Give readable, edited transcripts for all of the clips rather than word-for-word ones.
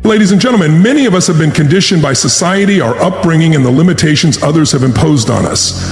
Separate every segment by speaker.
Speaker 1: Ladies and gentlemen, many of us have been conditioned by society, our upbringing, and the limitations others have imposed on us.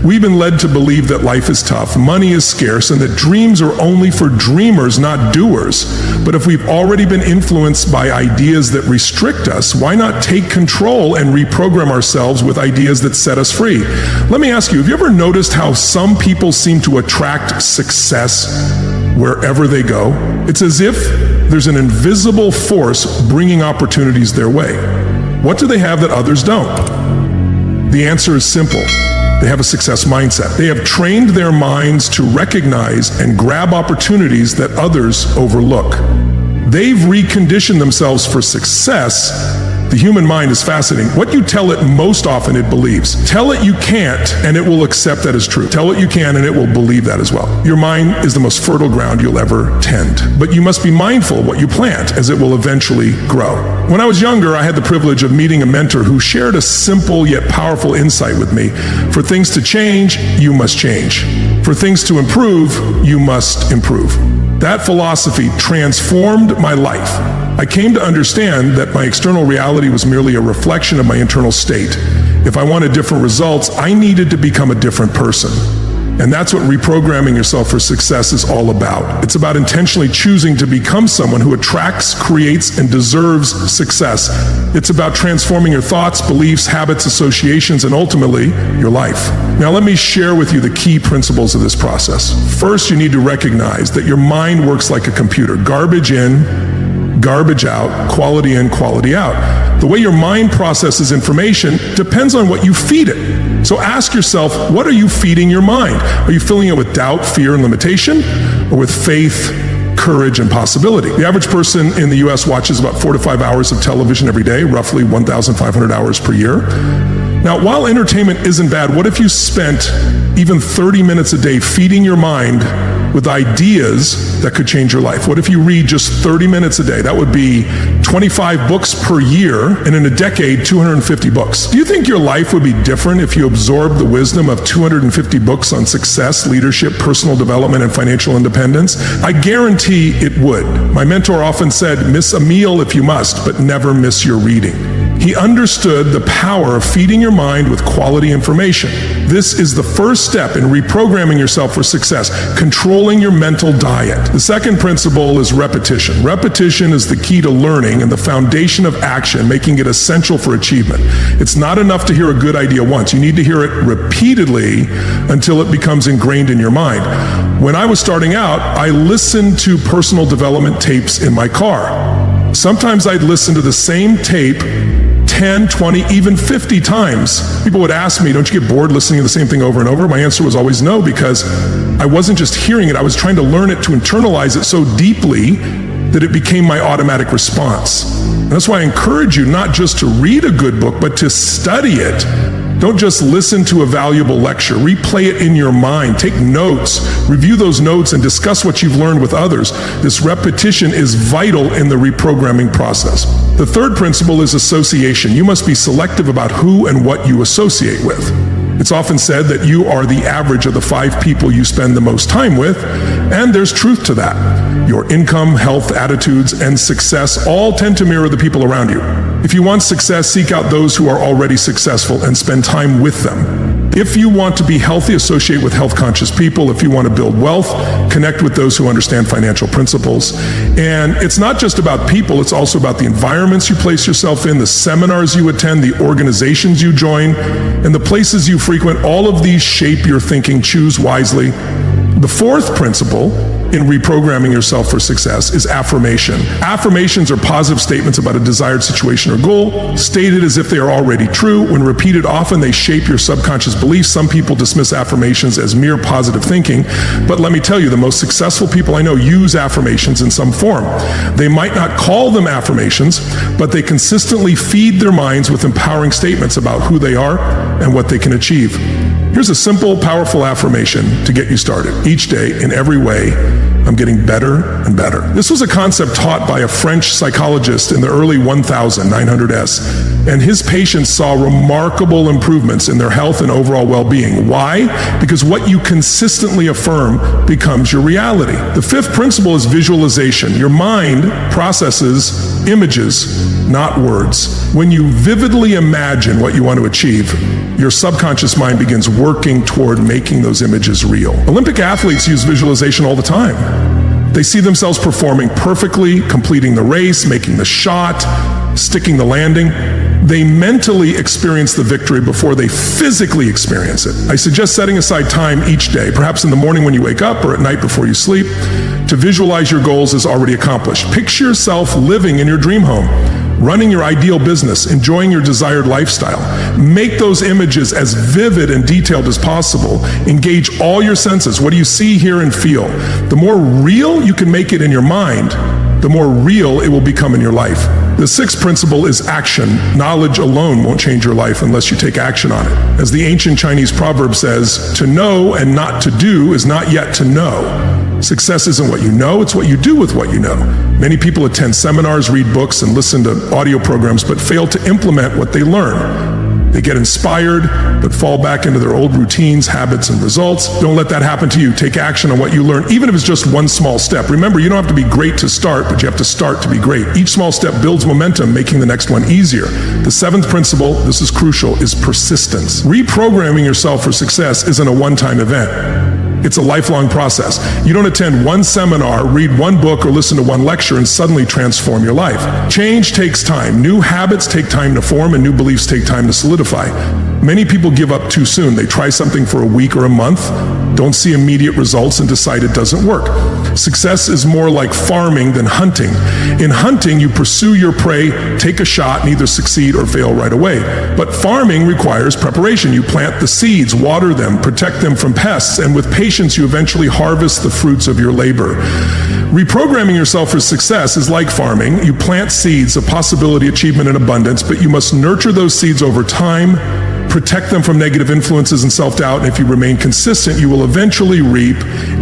Speaker 1: We've been led to believe that life is tough, money is scarce, and that dreams are only for dreamers, not doers. But if we've already been influenced by ideas that restrict us, why not take control and reprogram ourselves with ideas that set us free? Let me ask you, have you ever noticed how some people seem to attract success wherever they go? It's as if there's an invisible force bringing opportunities their way. What do they have that others don't? The answer is simple. They have a success mindset. They have trained their minds to recognize and grab opportunities that others overlook. They've reconditioned themselves for success. The human mind is fascinating. What you tell it most often, it believes. Tell it you can't, and it will accept that as true. Tell it you can, and it will believe that as well. Your mind is the most fertile ground you'll ever tend. But you must be mindful of what you plant, as it will eventually grow. When I was younger, I had the privilege of meeting a mentor who shared a simple yet powerful insight with me. For things to change, you must change. For things to improve, you must improve. That philosophy transformed my life. I came to understand that my external reality was merely a reflection of my internal state. If I wanted different results, I needed to become a different person. And that's what reprogramming yourself for success is all about. It's about intentionally choosing to become someone who attracts, creates, and deserves success. It's about transforming your thoughts, beliefs, habits, associations, and ultimately, your life. Now, let me share with you the key principles of this process. First, you need to recognize that your mind works like a computer. Garbage in, garbage out, quality in, quality out. The way your mind processes information depends on what you feed it. So ask yourself, what are you feeding your mind? Are you filling it with doubt, fear, and limitation, or with faith, courage, and possibility? The average person in the US watches about 4 to 5 hours of television every day, roughly 1,500 hours per year. Now, while entertainment isn't bad, what if you spent even 30 minutes a day feeding your mind with ideas that could change your life? What if you read just 30 minutes a day? That would be 25 books per year, and in a decade, 250 books. Do you think your life would be different if you absorbed the wisdom of 250 books on success, leadership, personal development, and financial independence? I guarantee it would. My mentor often said, miss a meal if you must, but never miss your reading. He understood the power of feeding your mind with quality information. This is the first step in reprogramming yourself for success, controlling your mental diet. The second principle is repetition. Repetition is the key to learning and the foundation of action, making it essential for achievement. It's not enough to hear a good idea once. You need to hear it repeatedly until it becomes ingrained in your mind. When I was starting out, I listened to personal development tapes in my car. Sometimes I'd listen to the same tape 10, 20, even 50 times. People would ask me, don't you get bored listening to the same thing over and over? My answer was always no, because I wasn't just hearing it, I was trying to learn it, to internalize it so deeply that it became my automatic response. And that's why I encourage you not just to read a good book, but to study it. Don't just listen to a valuable lecture. Replay it in your mind. Take notes. Review those notes and discuss what you've learned with others. This repetition is vital in the reprogramming process. The third principle is association. You must be selective about who and what you associate with. It's often said that you are the average of the 5 people you spend the most time with, and there's truth to that. Your income, health, attitudes, and success all tend to mirror the people around you. If you want success, seek out those who are already successful and spend time with them. If you want to be healthy, associate with health-conscious people. If you want to build wealth, connect with those who understand financial principles. And it's not just about people, it's also about the environments you place yourself in, the seminars you attend, the organizations you join, and the places you frequent. All of these shape your thinking. Choose wisely. The fourth principle in reprogramming yourself for success is affirmation. Affirmations are positive statements about a desired situation or goal, stated as if they are already true. When repeated often, they shape your subconscious beliefs. Some people dismiss affirmations as mere positive thinking, but let me tell you, the most successful people I know use affirmations in some form. They might not call them affirmations, but they consistently feed their minds with empowering statements about who they are and what they can achieve. Here's a simple, powerful affirmation to get you started. Each day, in every way, I'm getting better and better. This was a concept taught by a French psychologist in the early 900s, and his patients saw remarkable improvements in their health and overall well-being. Why? Because what you consistently affirm becomes your reality. The fifth principle is visualization. Your mind processes images, not words. When you vividly imagine what you want to achieve, your subconscious mind begins working toward making those images real. Olympic athletes use visualization all the time. They see themselves performing perfectly, completing the race, making the shot, sticking the landing. They mentally experience the victory before they physically experience it. I suggest setting aside time each day, perhaps in the morning when you wake up or at night before you sleep, to visualize your goals as already accomplished. Picture yourself living in your dream home, running your ideal business, enjoying your desired lifestyle. Make those images as vivid and detailed as possible. Engage all your senses. What do you see, hear, and feel? The more real you can make it in your mind, the more real it will become in your life. The sixth principle is action. Knowledge alone won't change your life unless you take action on it. As the ancient Chinese proverb says, to know and not to do is not yet to know. Success isn't what you know, it's what you do with what you know. Many people attend seminars, read books, and listen to audio programs, but fail to implement what they learn. They get inspired, but fall back into their old routines, habits, and results. Don't let that happen to you. Take action on what you learn, even if it's just one small step. Remember, you don't have to be great to start, but you have to start to be great. Each small step builds momentum, making the next one easier. The seventh principle, this is crucial, is persistence. Reprogramming yourself for success isn't a one-time event. It's a lifelong process. You don't attend one seminar, read one book, or listen to one lecture and suddenly transform your life. Change takes time. New habits take time to form, and new beliefs take time to solidify. Many people give up too soon. They try something for a week or a month, don't see immediate results, and decide it doesn't work. Success is more like farming than hunting. In hunting, you pursue your prey, take a shot, and either succeed or fail right away. But farming requires preparation. You plant the seeds, water them, protect them from pests, and with patience, you eventually harvest the fruits of your labor. Reprogramming yourself for success is like farming. You plant seeds of possibility, achievement, and abundance, but you must nurture those seeds over time, protect them from negative influences and self-doubt, and if you remain consistent, you will eventually reap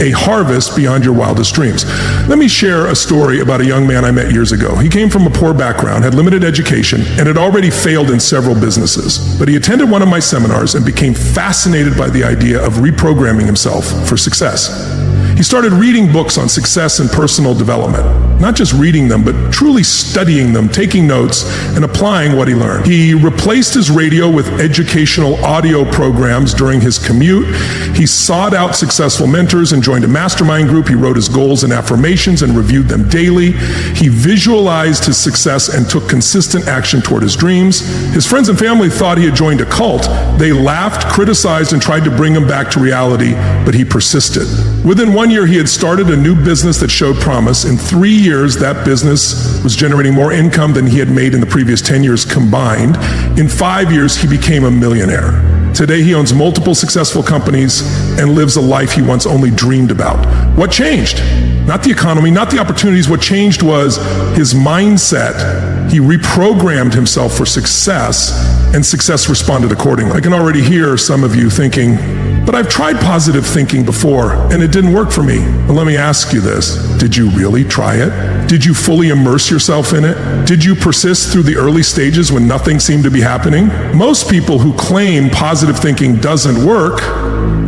Speaker 1: a harvest beyond your wildest dreams. Let me share a story about a young man I met years ago. He came from a poor background, had limited education, and had already failed in several businesses. But he attended one of my seminars and became fascinated by the idea of reprogramming himself for success. He started reading books on success and personal development. Not just reading them, but truly studying them, taking notes, and applying what he learned. He replaced his radio with educational audio programs during his commute. He sought out successful mentors and joined a mastermind group. He wrote his goals and affirmations and reviewed them daily. He visualized his success and took consistent action toward his dreams. His friends and family thought he had joined a cult. They laughed, criticized, and tried to bring him back to reality, but he persisted. Within 1 year, he had started a new business that showed promise. In 3 years, that business was generating more income than he had made in the previous 10 years combined. In 5 years, he became a millionaire. Today, he owns multiple successful companies and lives a life he once only dreamed about. What changed? Not the economy, not the opportunities. What changed was his mindset. He reprogrammed himself for success, and success responded accordingly. I can already hear some of you thinking, but I've tried positive thinking before, and it didn't work for me. Well, let me ask you this. Did you really try it? Did you fully immerse yourself in it? Did you persist through the early stages when nothing seemed to be happening? Most people who claim positive thinking doesn't work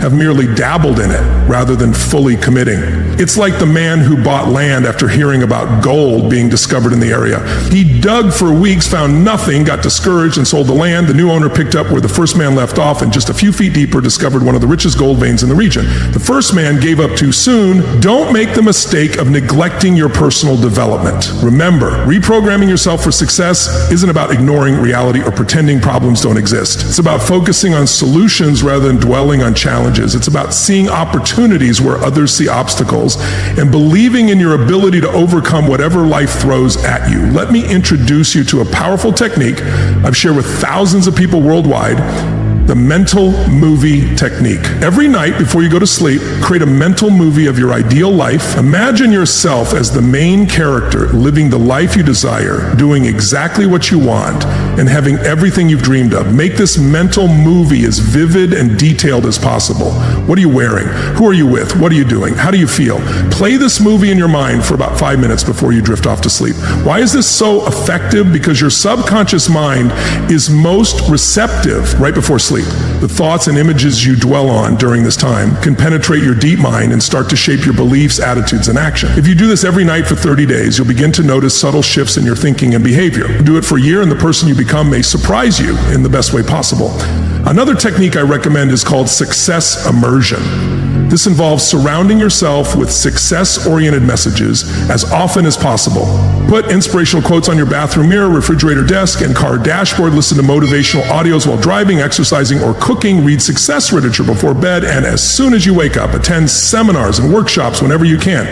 Speaker 1: have merely dabbled in it rather than fully committing. It's like the man who bought land after hearing about gold being discovered in the area. He dug for weeks, found nothing, got discouraged, and sold the land. The new owner picked up where the first man left off, and just a few feet deeper discovered one of the richest gold veins in the region. The first man gave up too soon. Don't make the mistake of neglecting your personal development. Remember, reprogramming yourself for success isn't about ignoring reality or pretending problems don't exist. It's about focusing on solutions rather than dwelling on challenges. It's about seeing opportunities where others see obstacles and believing in your ability to overcome whatever life throws at you. Let me introduce you to a powerful technique I've shared with thousands of people worldwide, the mental movie technique. Every night before you go to sleep, create a mental movie of your ideal life. Imagine yourself as the main character, living the life you desire, doing exactly what you want, and having everything you've dreamed of. Make this mental movie as vivid and detailed as possible. What are you wearing? Who are you with? What are you doing? How do you feel? Play this movie in your mind for about 5 minutes before you drift off to sleep. Why is this so effective? Because your subconscious mind is most receptive right before sleep. sleep. The thoughts and images you dwell on during this time can penetrate your deep mind and start to shape your beliefs, attitudes, and action. If you do this every night for 30 days, you'll begin to notice subtle shifts in your thinking and behavior. Do it for a year and the person you become may surprise you in the best way possible. Another technique I recommend is called success immersion. This involves surrounding yourself with success-oriented messages as often as possible. Put inspirational quotes on your bathroom mirror, refrigerator desk, and car dashboard. Listen to motivational audios while driving, exercising, or cooking. Read success literature before bed, and as soon as you wake up, attend seminars and workshops whenever you can.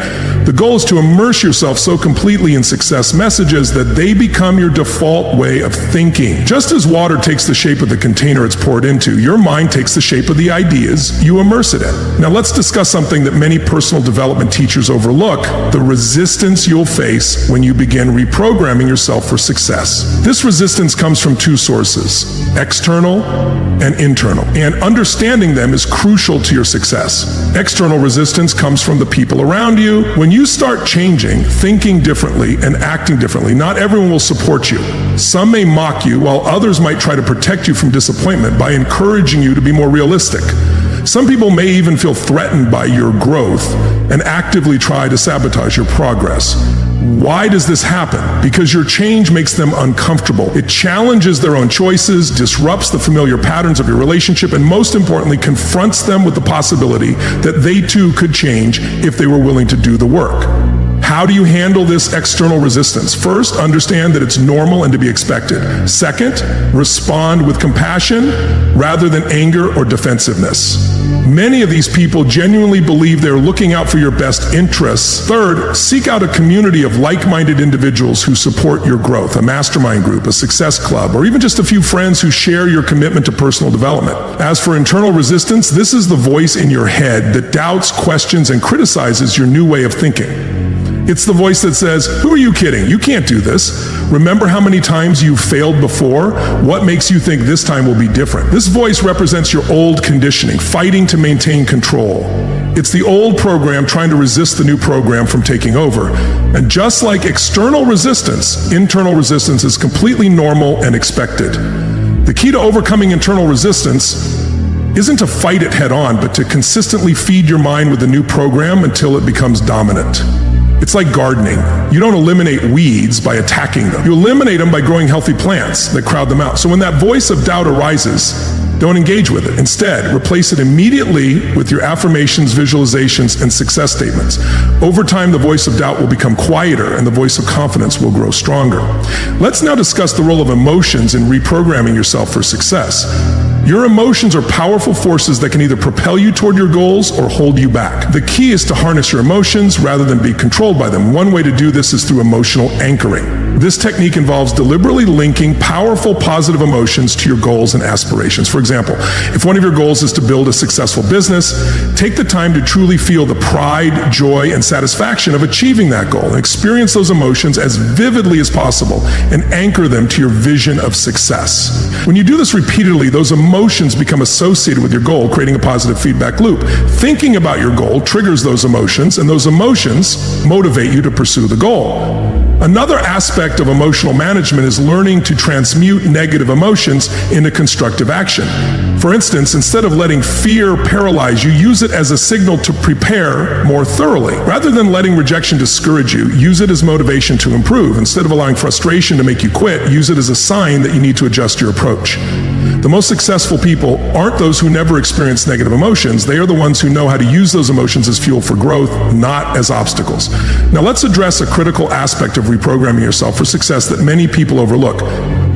Speaker 1: The goal is to immerse yourself so completely in success messages that they become your default way of thinking. Just as water takes the shape of the container it's poured into, your mind takes the shape of the ideas you immerse it in. Now let's discuss something that many personal development teachers overlook: the resistance you'll face when you begin reprogramming yourself for success. This resistance comes from two sources, external and internal, and understanding them is crucial to your success. External resistance comes from the people around you. When you start changing, thinking differently, and acting differently, not everyone will support you. Some may mock you, while others might try to protect you from disappointment by encouraging you to be more realistic. Some people may even feel threatened by your growth and actively try to sabotage your progress. Why does this happen? Because your change makes them uncomfortable. It challenges their own choices, disrupts the familiar patterns of your relationship, and most importantly, confronts them with the possibility that they too could change if they were willing to do the work. How do you handle this external resistance? First, understand that it's normal and to be expected. Second, respond with compassion rather than anger or defensiveness. Many of these people genuinely believe they're looking out for your best interests. Third, seek out a community of like-minded individuals who support your growth, a mastermind group, a success club, or even just a few friends who share your commitment to personal development. As for internal resistance, this is the voice in your head that doubts, questions, and criticizes your new way of thinking. It's the voice that says, "Who are you kidding? You can't do this. Remember how many times you've failed before? What makes you think this time will be different?" This voice represents your old conditioning, fighting to maintain control. It's the old program trying to resist the new program from taking over. And just like external resistance, internal resistance is completely normal and expected. The key to overcoming internal resistance isn't to fight it head on, but to consistently feed your mind with the new program until it becomes dominant. It's like gardening. You don't eliminate weeds by attacking them. You eliminate them by growing healthy plants that crowd them out. So when that voice of doubt arises, don't engage with it. Instead, replace it immediately with your affirmations, visualizations, and success statements. Over time, the voice of doubt will become quieter and the voice of confidence will grow stronger. Let's now discuss the role of emotions in reprogramming yourself for success. Your emotions are powerful forces that can either propel you toward your goals or hold you back. The key is to harness your emotions rather than be controlled by them. One way to do this is through emotional anchoring. This technique involves deliberately linking powerful positive emotions to your goals and aspirations. For example, if one of your goals is to build a successful business, take the time to truly feel the pride, joy, and satisfaction of achieving that goal and experience those emotions as vividly as possible and anchor them to your vision of success. When you do this repeatedly, those emotions become associated with your goal, creating a positive feedback loop. Thinking about your goal triggers those emotions, and those emotions motivate you to pursue the goal. Another aspect of emotional management is learning to transmute negative emotions into constructive action. For instance, instead of letting fear paralyze you, use it as a signal to prepare more thoroughly. Rather than letting rejection discourage you, use it as motivation to improve. Instead of allowing frustration to make you quit, use it as a sign that you need to adjust your approach. The most successful people aren't those who never experience negative emotions. They are the ones who know how to use those emotions as fuel for growth, not as obstacles. Now let's address a critical aspect of reprogramming yourself for success that many people overlook: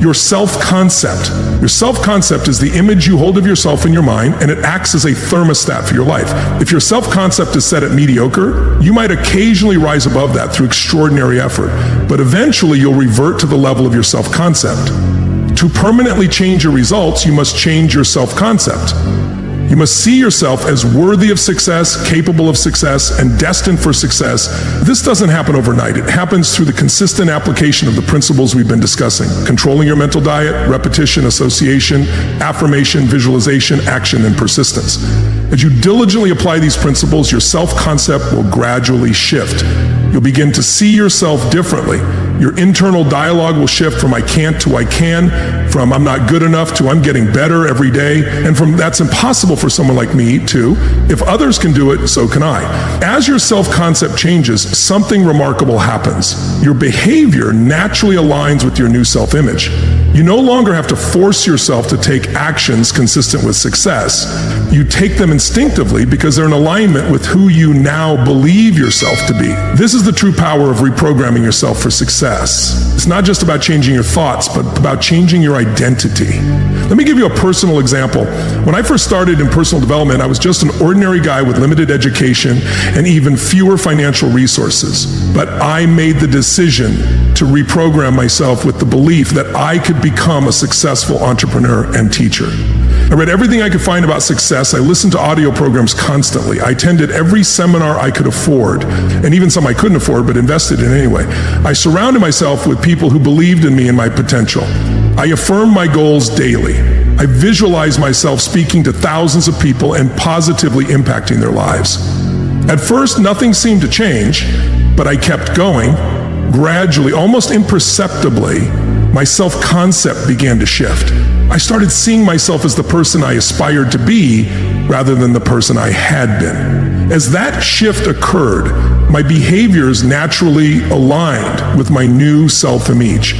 Speaker 1: your self-concept. Your self-concept is the image you hold of yourself in your mind, and it acts as a thermostat for your life. If your self-concept is set at mediocre, you might occasionally rise above that through extraordinary effort, but eventually you'll revert to the level of your self-concept. To permanently change your results, you must change your self-concept. You must see yourself as worthy of success, capable of success, and destined for success. This doesn't happen overnight. It happens through the consistent application of the principles we've been discussing: controlling your mental diet, repetition, association, affirmation, visualization, action, and persistence. As you diligently apply these principles, your self-concept will gradually shift. You'll begin to see yourself differently. Your internal dialogue will shift from I can't to I can, from I'm not good enough to I'm getting better every day, and from that's impossible for someone like me to if others can do it, so can I. As your self-concept changes, something remarkable happens. Your behavior naturally aligns with your new self-image. You no longer have to force yourself to take actions consistent with success. You take them instinctively because they're in alignment with who you now believe yourself to be. This is the true power of reprogramming yourself for success. It's not just about changing your thoughts, but about changing your identity. Let me give you a personal example. When I first started in personal development, I was just an ordinary guy with limited education and even fewer financial resources. But I made the decision to reprogram myself with the belief that I could become a successful entrepreneur and teacher. I read everything I could find about success. I listened to audio programs constantly. I attended every seminar I could afford, and even some I couldn't afford, but invested in anyway. I surrounded myself with people who believed in me and my potential. I affirmed my goals daily. I visualized myself speaking to thousands of people and positively impacting their lives. At first, nothing seemed to change, but I kept going. Gradually, almost imperceptibly, my self-concept began to shift. I started seeing myself as the person I aspired to be rather than the person I had been. As that shift occurred, my behaviors naturally aligned with my new self-image.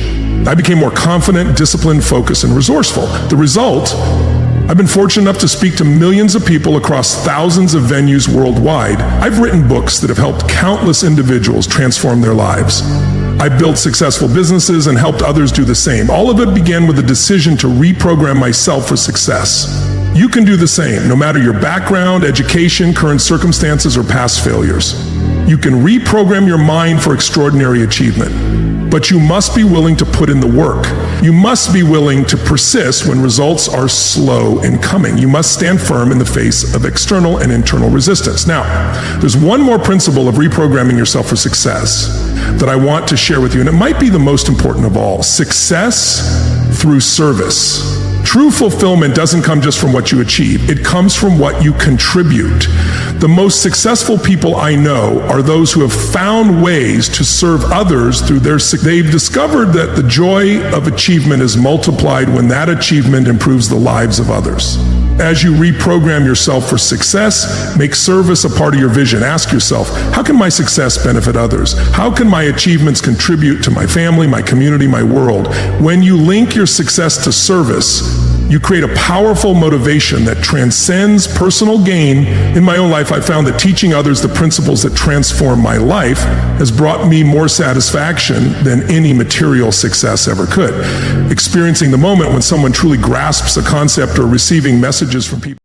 Speaker 1: I became more confident, disciplined, focused, and resourceful. The result, I've been fortunate enough to speak to millions of people across thousands of venues worldwide. I've written books that have helped countless individuals transform their lives. I've built successful businesses and helped others do the same. All of it began with a decision to reprogram myself for success. You can do the same, no matter your background, education, current circumstances, or past failures. You can reprogram your mind for extraordinary achievement. But you must be willing to put in the work. You must be willing to persist when results are slow in coming. You must stand firm in the face of external and internal resistance. Now, there's one more principle of reprogramming yourself for success that I want to share with you, and it might be the most important of all. Success through service. True fulfillment doesn't come just from what you achieve. It comes from what you contribute. The most successful people I know are those who have found ways to serve others through their success. They've discovered that the joy of achievement is multiplied when that achievement improves the lives of others. As you reprogram yourself for success, make service a part of your vision. Ask yourself, how can my success benefit others? How can my achievements contribute to my family, my community, my world? When you link your success to service, you create a powerful motivation that transcends personal gain. In my own life, I found that teaching others the principles that transform my life has brought me more satisfaction than any material success ever could. Experiencing the moment when someone truly grasps a concept or receiving messages from people